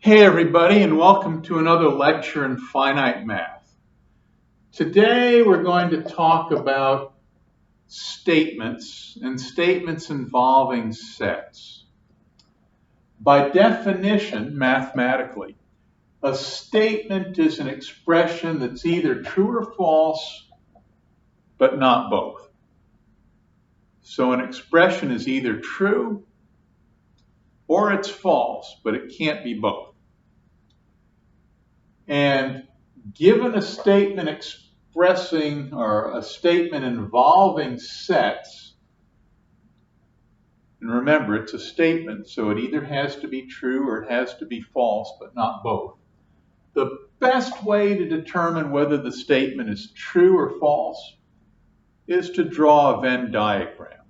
Hey everybody, and welcome to another lecture in finite math. Today we're going to talk about statements and statements involving sets. By definition, mathematically, a statement is an expression that's either true or false, but not both. So an expression is either true or it's false, but it can't be both. And given a statement expressing or a statement involving sets, and remember it's a statement, so it either has to be true or it has to be false, but not both. The best way to determine whether the statement is true or false is to draw a Venn diagram.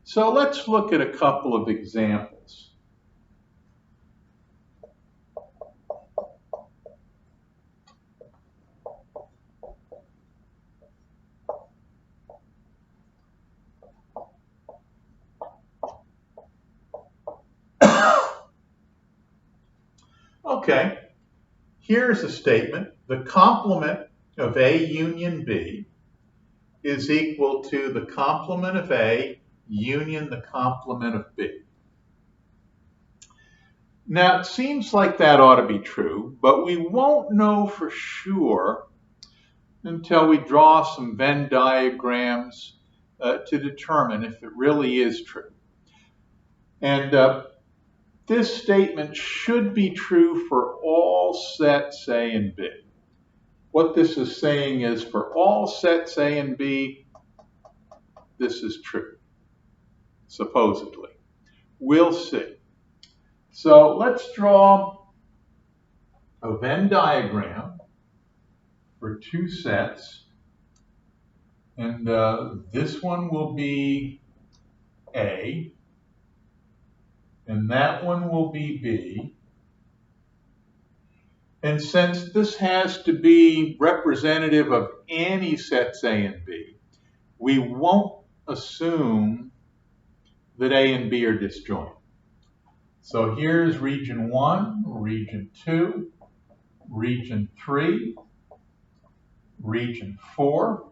So let's look at a couple of examples. Okay, here's a statement. The complement of A union B is equal to the complement of A union the complement of B. Now, it seems like that ought to be true, but we won't know for sure until we draw some Venn diagrams to determine if it really is true. And this statement should be true for all sets A and B. What this is saying is for all sets A and B, this is true, supposedly. We'll see. So let's draw a Venn diagram for two sets. And this one will be A, and that one will be B. And since this has to be representative of any sets A and B, we won't assume that A and B are disjoint. So here's region 1, region 2, region 3, region 4.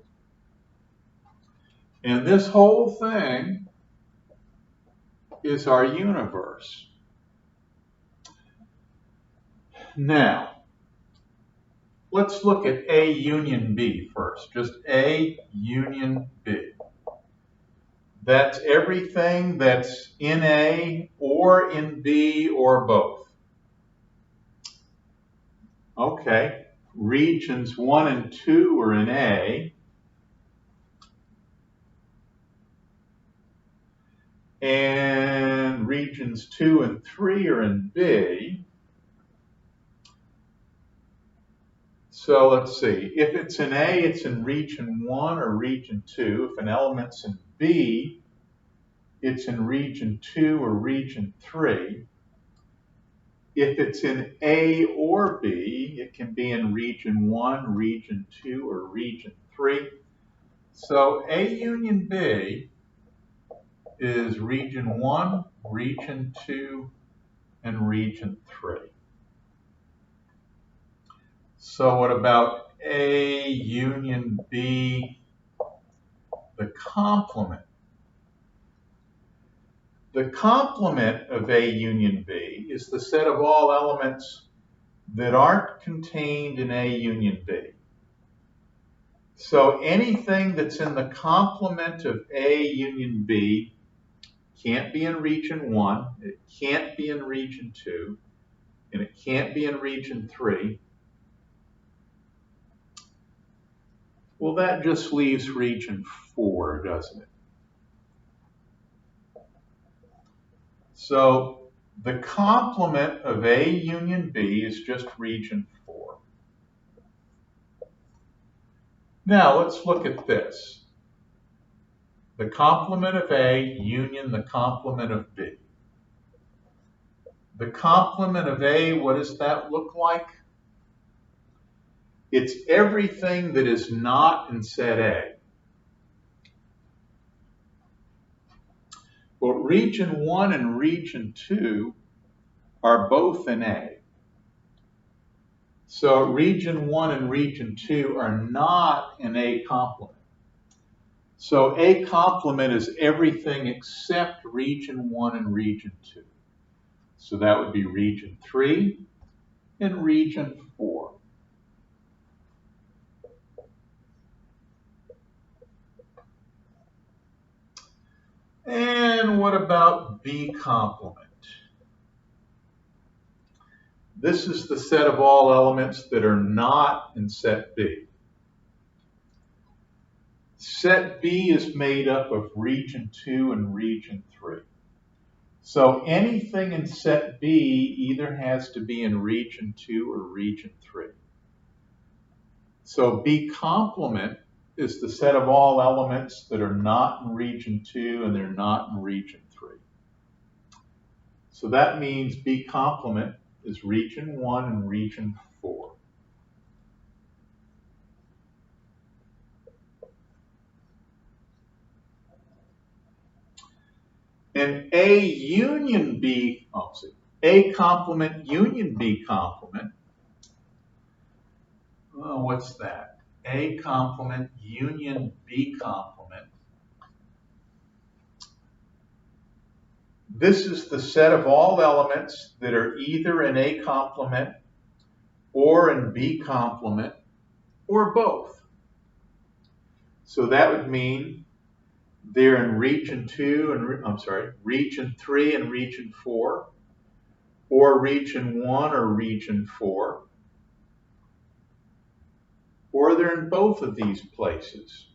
And this whole thing is our universe. Now, let's look at A union B first, just A union B. That's everything that's in A or in B or both. Okay, regions 1 and 2 are in A. And regions 2 and 3 are in B. So let's see, if it's in A, it's in region 1 or region 2. If an element's in B, it's in region 2 or region 3. If it's in A or B, it can be in region 1, region 2, or region 3. So A union B is region 1, region 2, and region 3. So what about A union B, the complement? The complement of A union B is the set of all elements that aren't contained in A union B. So anything that's in the complement of A union B can't be in region 1, it can't be in region 2, and it can't be in region 3. Well, that just leaves region 4, doesn't it? So the complement of A union B is just region 4. Now let's look at this. The complement of A union the complement of B. The complement of A, what does that look like? It's everything that is not in set A. Well, region 1 and region 2 are both in A. So region 1 and region 2 are not an A complement. So A complement is everything except region 1 and region 2. So that would be region 3 and region 4. And what about B complement? This is the set of all elements that are not in set B. Set B is made up of region 2 and region 3. So anything in set B either has to be in region 2 or region 3. So B complement is the set of all elements that are not in region 2 and they're not in region 3. So that means B complement is region 1 and region 4. And A union B, A complement union B complement, what's that? A complement union B complement. This is the set of all elements that are either in A complement or in B complement or both. So that would mean they're in region 3 and region 4, or region 1 or region 4, or they're in both of these places.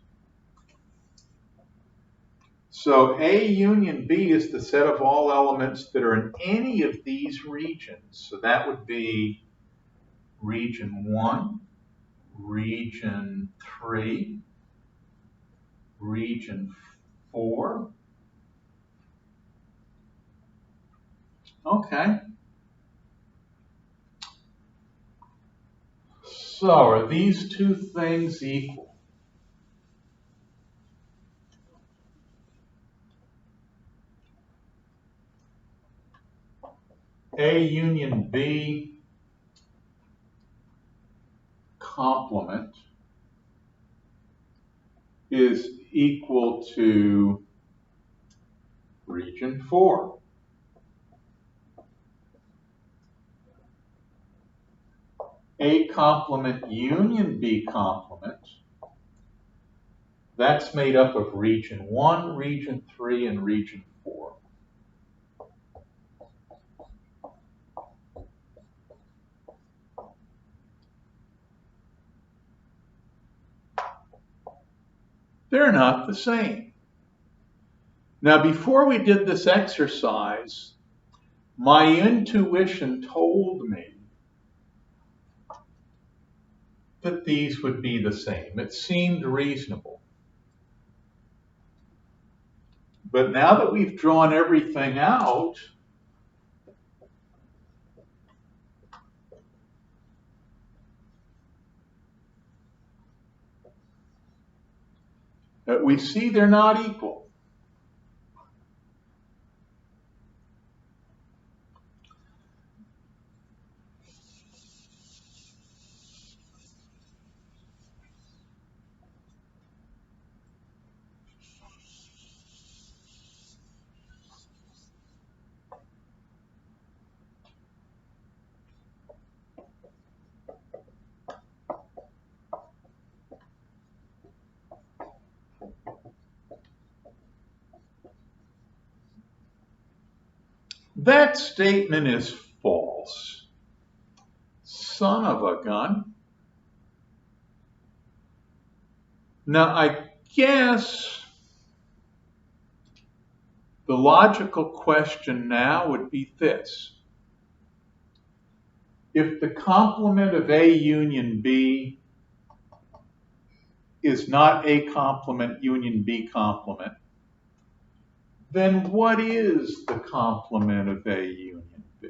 So A union B is the set of all elements that are in any of these regions. So that would be region 1, region 3, region 4. Okay. So are these two things equal? A union B complement is equal to region 4. A complement union B complement, that's made up of region 1, region 3, and region 4. They're not the same. Now, before we did this exercise, my intuition told me that these would be the same. It seemed reasonable. But now that we've drawn everything out, we see they're not equal. That statement is false. Son of a gun. Now, I guess the logical question now would be this. If the complement of A union B is not A complement union B complement, then what is the complement of A union B?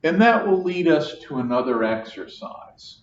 And that will lead us to another exercise.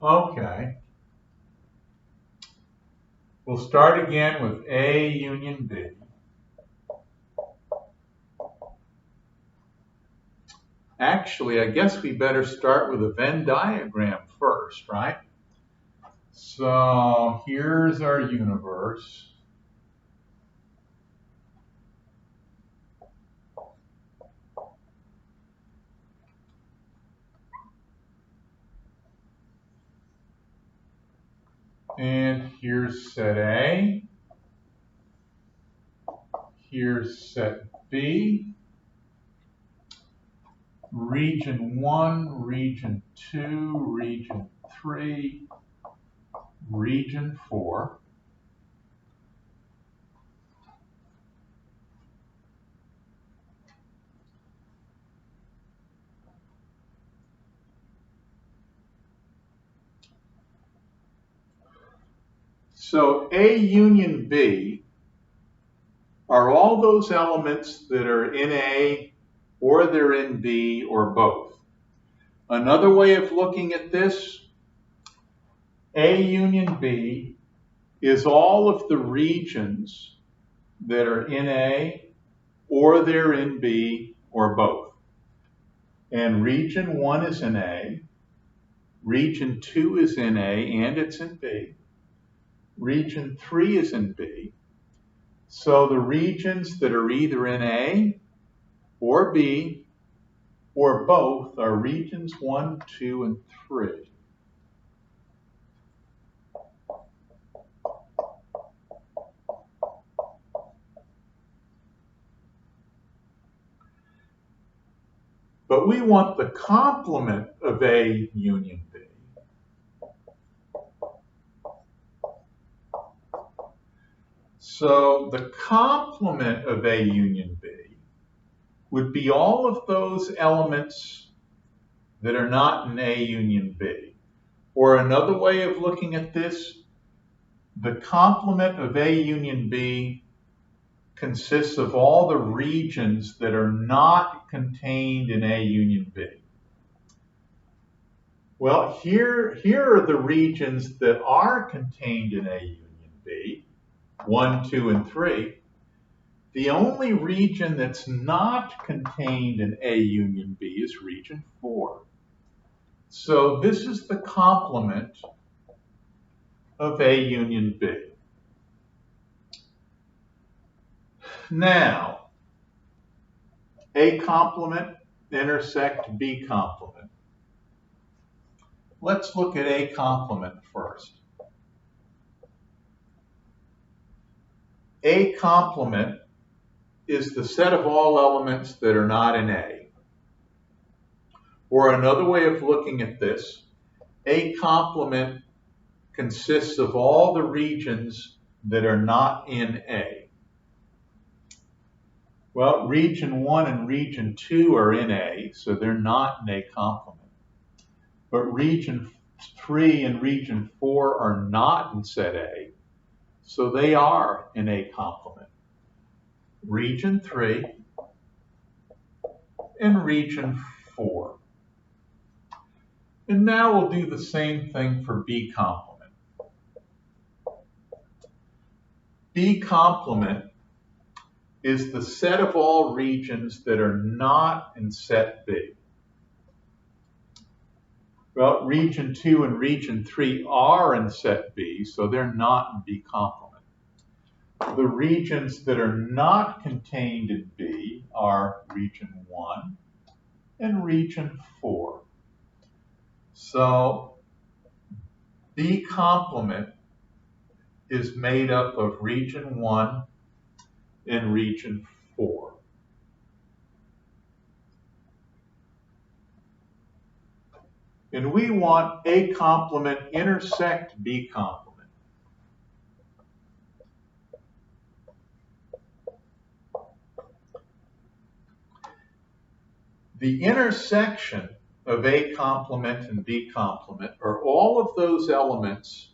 Okay. We'll start again with A union B. Actually, I guess we better start with a Venn diagram first, right? So here's our universe. And here's set A. Here's set B. Region 1, region 2, region 3, region 4. So A union B are all those elements that are in A or they're in B or both. Another way of looking at this, A union B is all of the regions that are in A or they're in B or both. And region 1 is in A, region 2 is in A and it's in B, region 3 is in B. So the regions that are either in A or B or both are regions 1, 2, and 3. But we want the complement of A union B. So the complement of A union B would be all of those elements that are not in A union B. Or another way of looking at this, the complement of A union B consists of all the regions that are not contained in A union B. Well, here are the regions that are contained in A union B, 1, 2, and 3. The only region that's not contained in A union B is region 4. So this is the complement of A union B. Now, A complement intersect B complement. Let's look at A complement first. A complement is the set of all elements that are not in A. Or another way of looking at this, A complement consists of all the regions that are not in A. Well, region 1 and region 2 are in A, so they're not in A complement. But region 3 and region 4 are not in set A, so they are in A complement. Region 3 and region 4. And now we'll do the same thing for B complement. B complement is the set of all regions that are not in set B. Well, region 2 and region 3 are in set B, so they're not in B complement. The regions that are not contained in B are region 1 and region 4. So B complement is made up of region 1 and region 4. And we want A complement intersect B complement. The intersection of A complement and B complement are all of those elements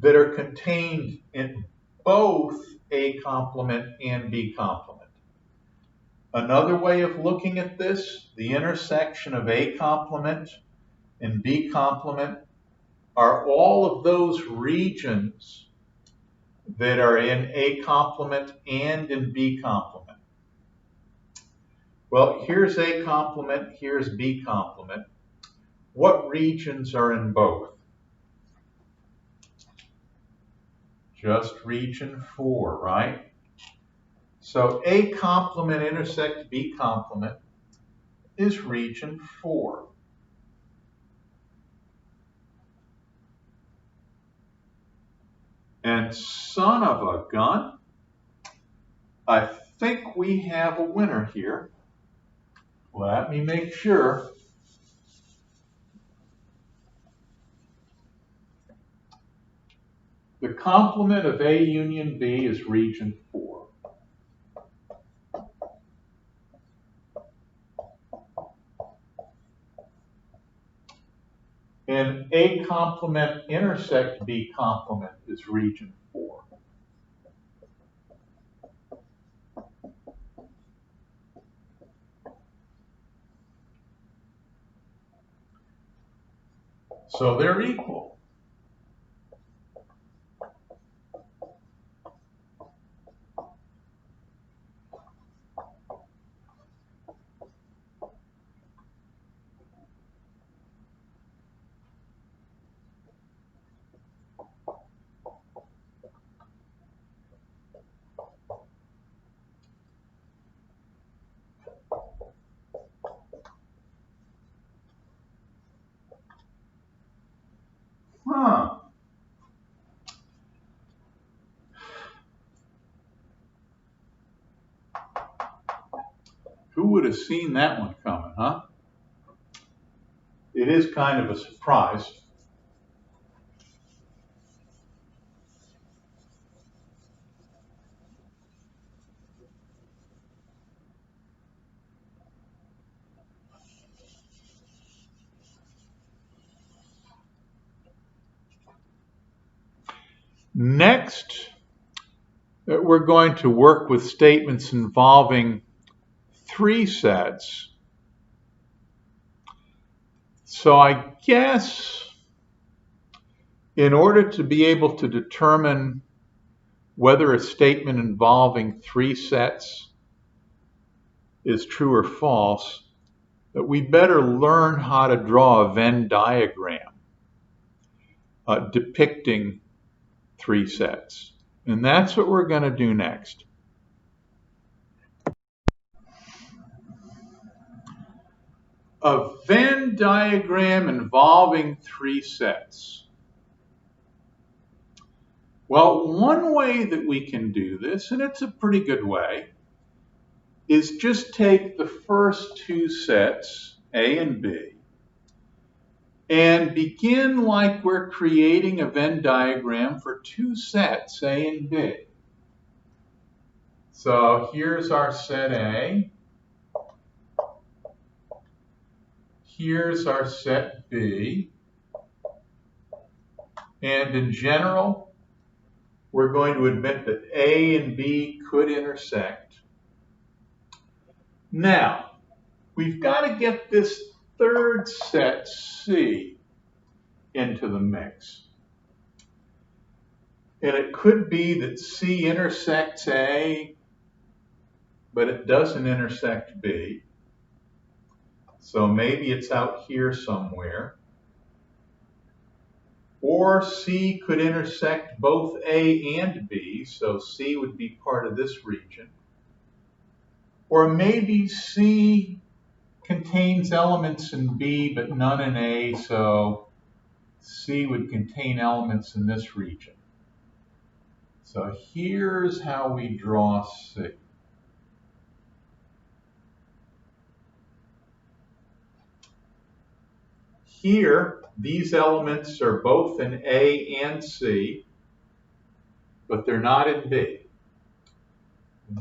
that are contained in both A complement and B complement. Another way of looking at this, the intersection of A complement and B complement are all of those regions that are in A complement and in B complement. Well, here's A complement, here's B complement. What regions are in both? Just region 4, right? So A complement intersect B complement is region 4. And son of a gun, I think we have a winner here. Let me make sure. The complement of A union B is region 4. And A complement intersect B complement is region 4. So they're equal. Huh. Who would have seen that one coming, huh? It is kind of a surprise. Next, we're going to work with statements involving 3 sets. So I guess in order to be able to determine whether a statement involving 3 sets is true or false, that we better learn how to draw a Venn diagram depicting 3 sets. And that's what we're going to do next. A Venn diagram involving 3 sets. Well, one way that we can do this, and it's a pretty good way, is just take the first 2 sets, A and B, and begin like we're creating a Venn diagram for 2 sets, A and B. So here's our set A. Here's our set B. And in general, we're going to admit that A and B could intersect. Now, we've got to get this third set, C, into the mix. And it could be that C intersects A, but it doesn't intersect B. So maybe it's out here somewhere. Or C could intersect both A and B, so C would be part of this region. Or maybe C contains elements in B but none in A, so C would contain elements in this region. So here's how we draw C. Here, these elements are both in A and C, but they're not in B.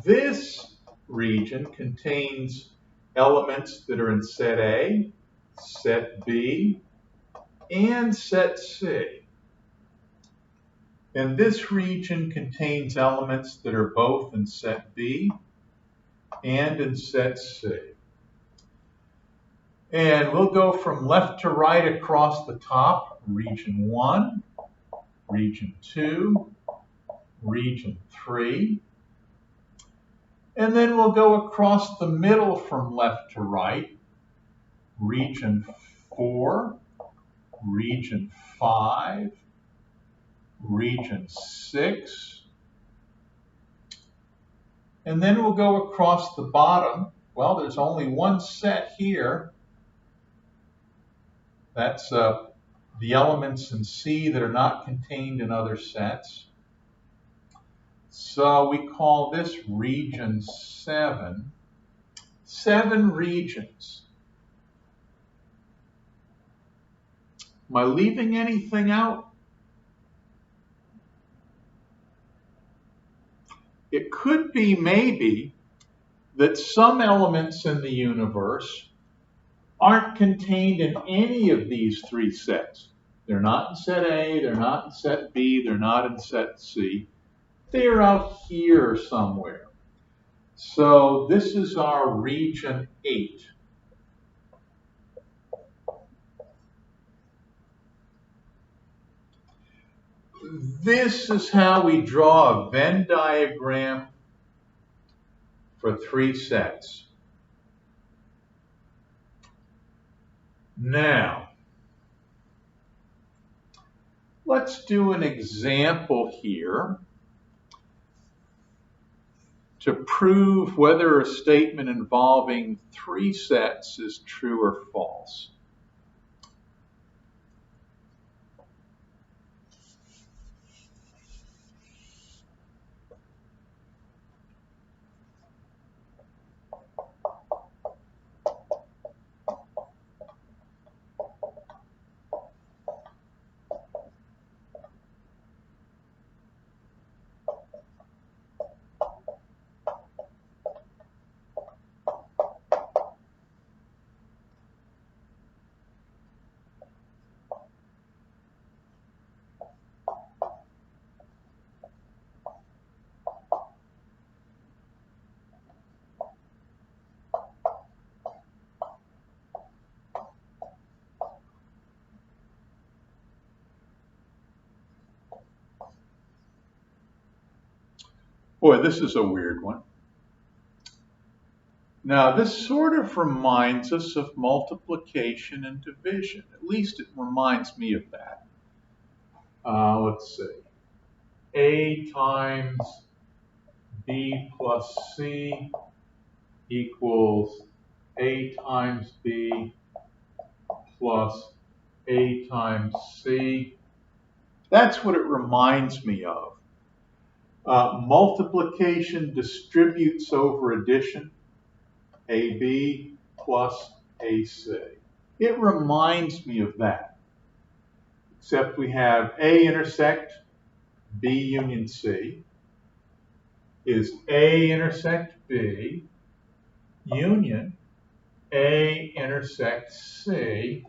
This region contains elements that are in set A, set B, and set C. And this region contains elements that are both in set B and in set C. And we'll go from left to right across the top, region 1, region 2, region 3. And then we'll go across the middle from left to right, region 4, region 5, region 6. And then we'll go across the bottom. Well, there's only one set here. That's the elements in C that are not contained in other sets. So we call this region 7. 7 regions. Am I leaving anything out? It could be maybe that some elements in the universe aren't contained in any of these 3 sets. They're not in set A, they're not in set B, they're not in set C. They're out here somewhere. So this is our region 8. This is how we draw a Venn diagram for 3 sets. Now, let's do an example here to prove whether a statement involving 3 sets is true or false. Boy, this is a weird one. Now, this sort of reminds us of multiplication and division. At least it reminds me of that. Let's see. A times B plus C equals A times B plus A times C. That's what it reminds me of. Multiplication distributes over addition, AB plus AC. It reminds me of that, except we have A intersect B union C is A intersect B union A intersect C,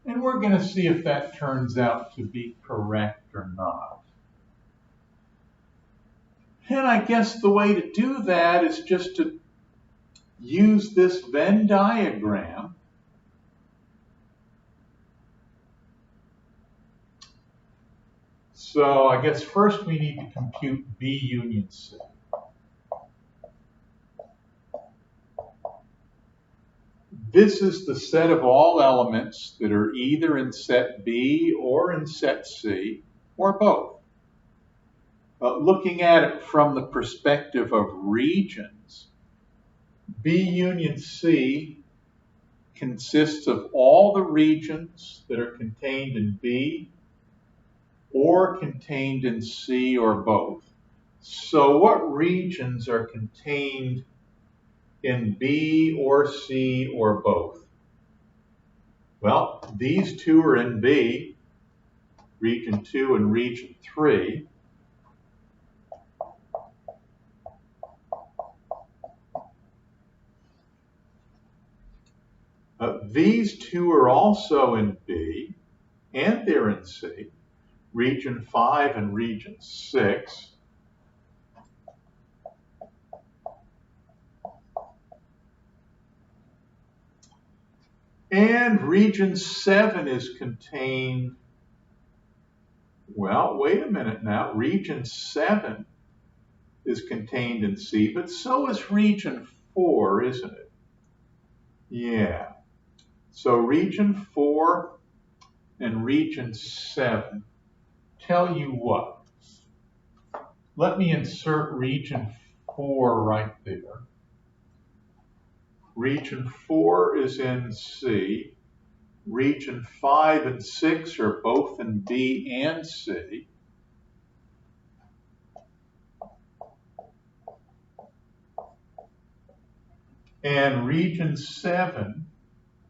and we're going to see if that turns out to be correct or not. And I guess the way to do that is just to use this Venn diagram So I guess first we need to compute B union C. This is the set of all elements that are either in set B or in set C, or both. Looking at it from the perspective of regions, B union C consists of all the regions that are contained in B or contained in C or both. So what regions are contained in B or C or both? Well, these two are in B, region 2 and region 3. These two are also in B, and they're in C, region 5 and region 6. And region 7 is contained, well, wait a minute now. Region 7 is contained in C, but so is region 4, isn't it? Yeah. So region 4 and region 7 tell you what? Let me insert region 4 right there. Region 4 is in C. Region 5 and 6 are both in B and C. And region 7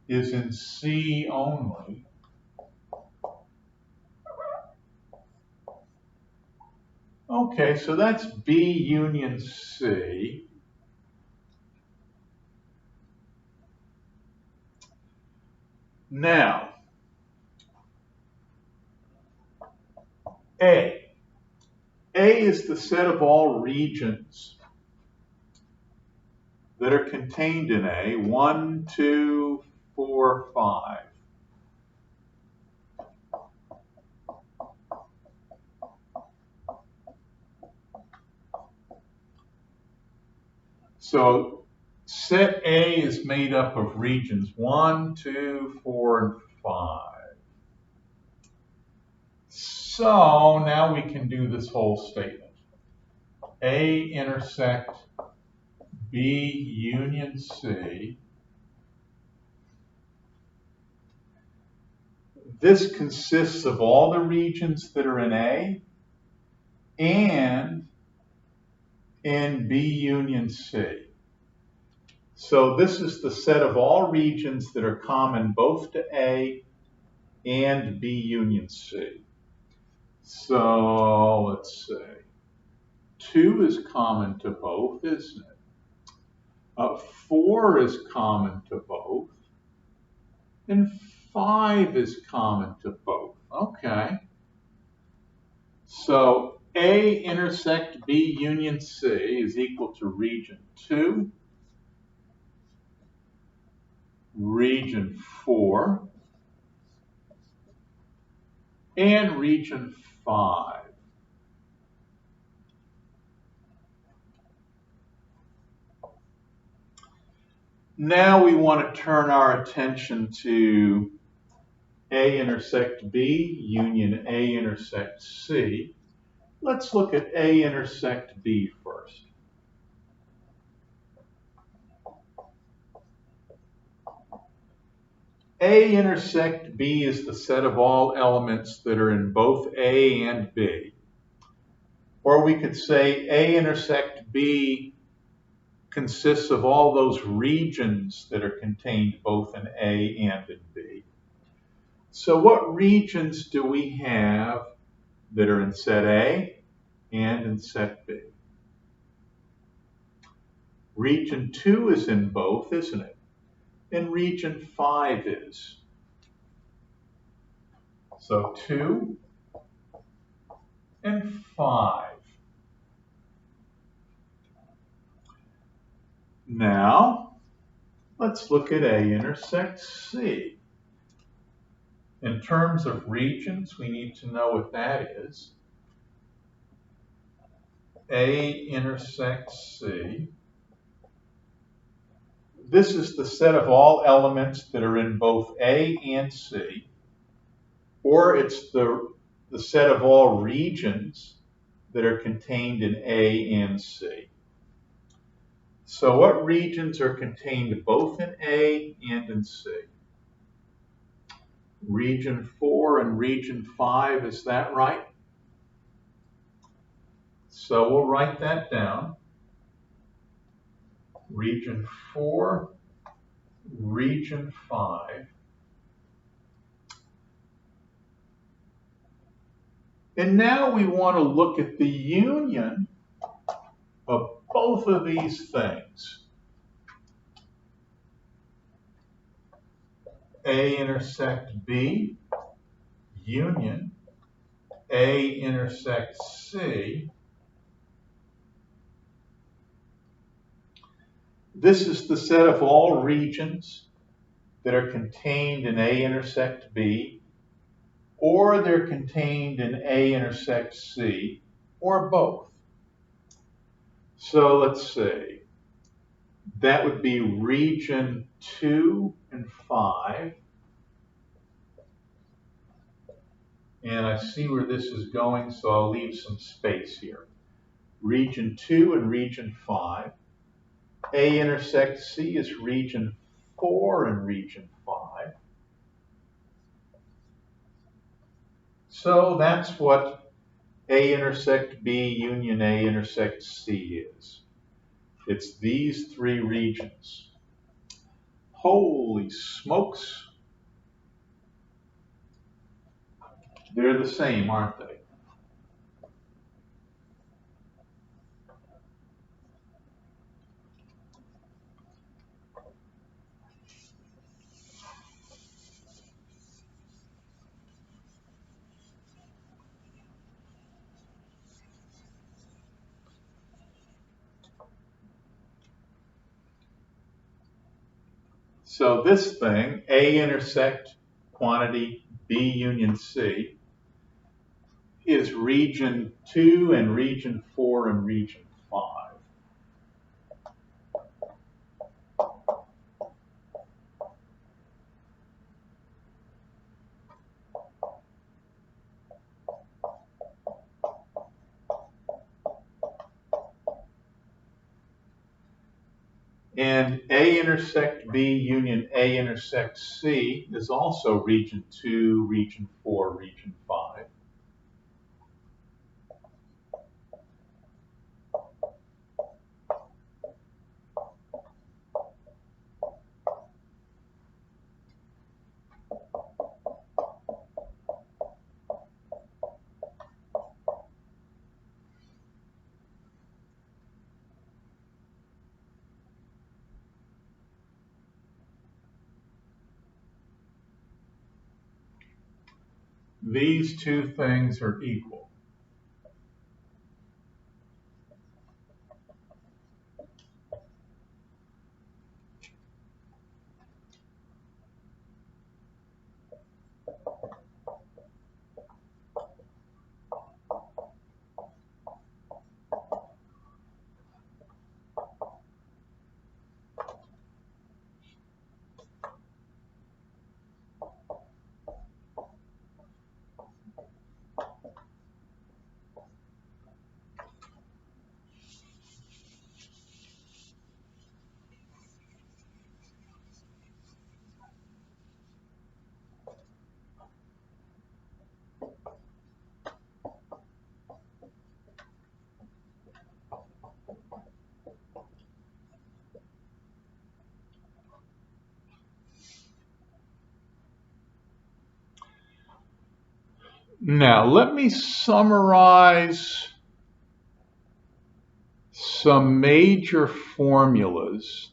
is in C only. Okay, so that's B union C. Now, A. A is the set of all regions that are contained in A. 1, 2, 4, 5. So set A is made up of regions 1, 2, 4, and 5. So now we can do this whole statement. A intersect B union C. This consists of all the regions that are in A and in B union C. So this is the set of all regions that are common both to A and B union C. So let's say 2 is common to both, isn't it? 4 is common to both. And 5 is common to both. Okay. So A intersect B union C is equal to region 2, region 4, and region 5. Now we want to turn our attention to A intersect B union A intersect C. Let's look at A intersect B first. A intersect B is the set of all elements that are in both A and B. Or we could say A intersect B consists of all those regions that are contained both in A and in B. So what regions do we have that are in set A and in set B? Region 2 is in both, isn't it? And region 5 is. So 2 and 5. Now, let's look at A intersect C. In terms of regions, we need to know what that is. A intersect C. This is the set of all elements that are in both A and C, or it's the set of all regions that are contained in A and C. So what regions are contained both in A and in C? Region 4 and region 5, is that right? So we'll write that down. Region 4, region 5. And now we want to look at the union of both of these things. A intersect B, union, A intersect C. This is the set of all regions that are contained in A intersect B, or they're contained in A intersect C, or both. So let's see. That would be region 2 and 5. And I see where this is going, so I'll leave some space here. Region 2 and region 5. A intersect C is region 4 and region 5. So that's what A intersect B union A intersect C is. It's these three regions. Holy smokes. They're the same, aren't they? So this thing, A intersect quantity B union C, is region 2 and region 4 and region 5. And A intersect B union A intersect C is also region 2, region 4, region 5. These two things are equal. Now, let me summarize some major formulas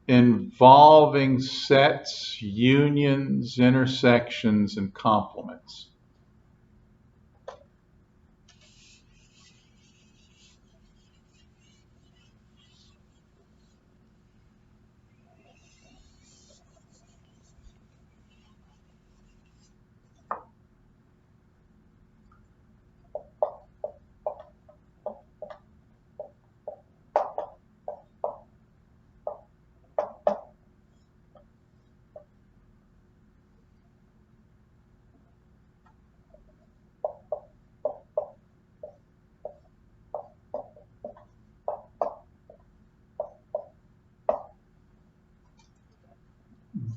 involving sets, unions, intersections, and complements.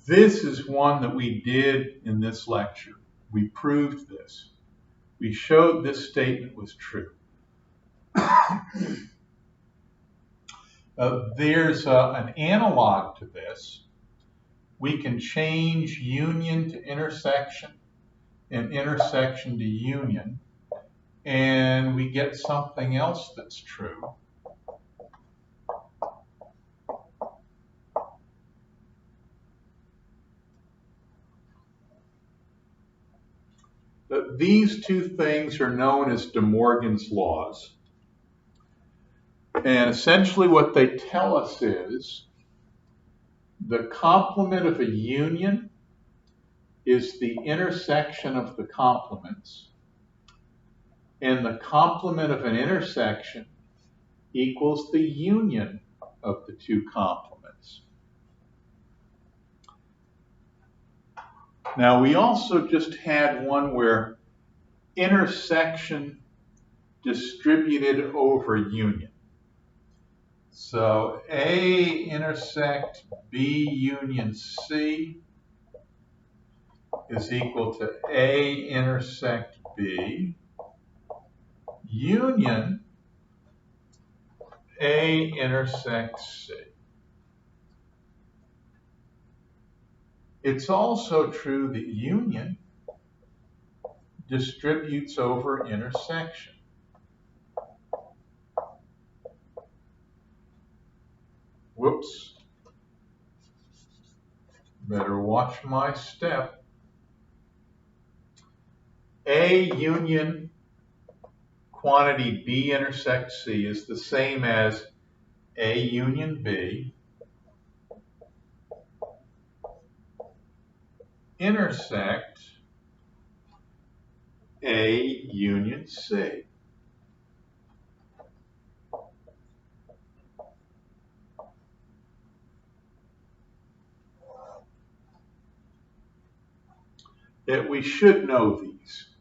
This is one that we did in this lecture. We proved this. We showed this statement was true. There's an analog to this. We can change union to intersection and intersection to union, and we get something else that's true. These two things are known as DeMorgan's laws. And essentially what they tell us is The complement of a union is the intersection of the complements, and the complement of an intersection equals the union of the two complements. Now, we also just had one where intersection distributed over union. So A intersect B union C is equal to A intersect B union A intersect C. It's also true that union distributes over intersection. Whoops. Better watch my step. A union quantity B intersect C is the same as A union B intersect A union C. That we should know these.